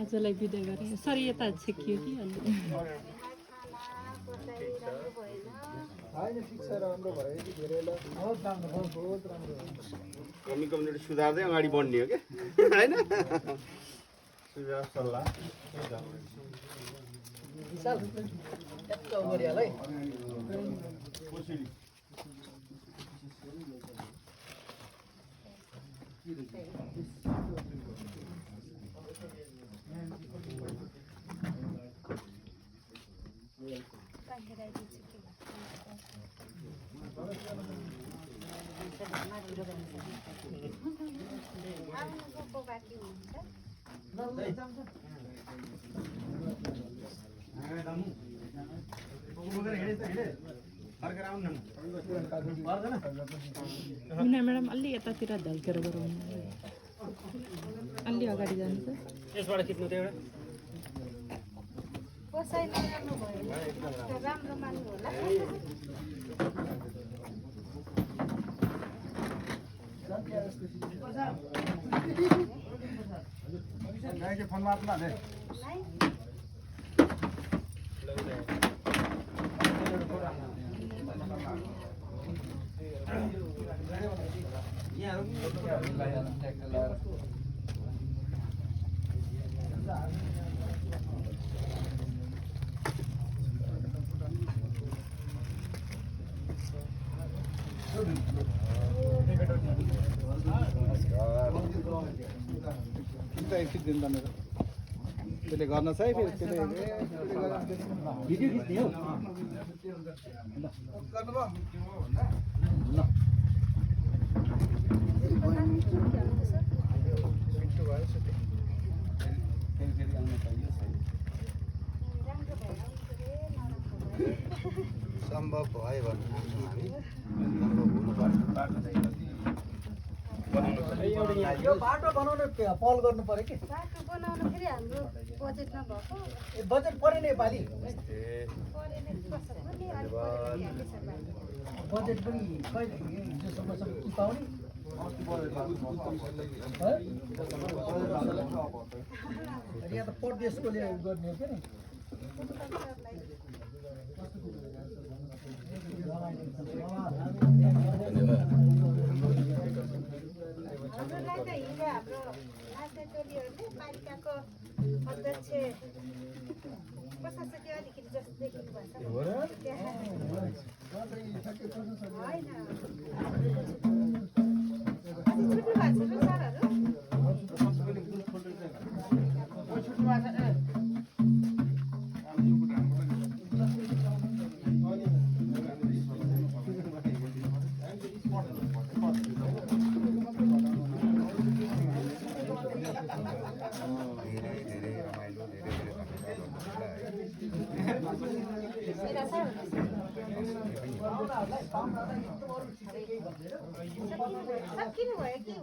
आजलाई बिदा गरेँ सरी यता छेकियो कि अलि कम्युनिटी सुधार्दै अगाडि बढ्ने हो क्या होइन सुझाव सल्लाह मुना म्याडम अलि यतातिर ढल्केर गरौँ अलि अगाडि जानु त यसबाट खिच्नु त एउटा कसैले राम्रो भयो राम्रो मान्नु होला फोन मार्नु भने एकछिन दिन भनेर त्यसले गर्न चाहिँ फेरि त्यसले भिडियो खिच्ने हो सम्भव भयो भने यो बाटो बनाउन पहल गर्नु पर्यो कि बाटो बनाउनु फेरि हाम्रो बजेटमा भएको बजेट परेन योपालि बजेट पनि कहिले हिजोसम्म पाउने यहाँ त परदेशकोले गर्ने हो क्या हजुरलाई त हिजो हाम्रो नाच्ने टोलीहरूले पालिकाको अध्यक्ष प्रशासकीय अलिकति जस्तो देखिनु भएको सकिनु भयो कि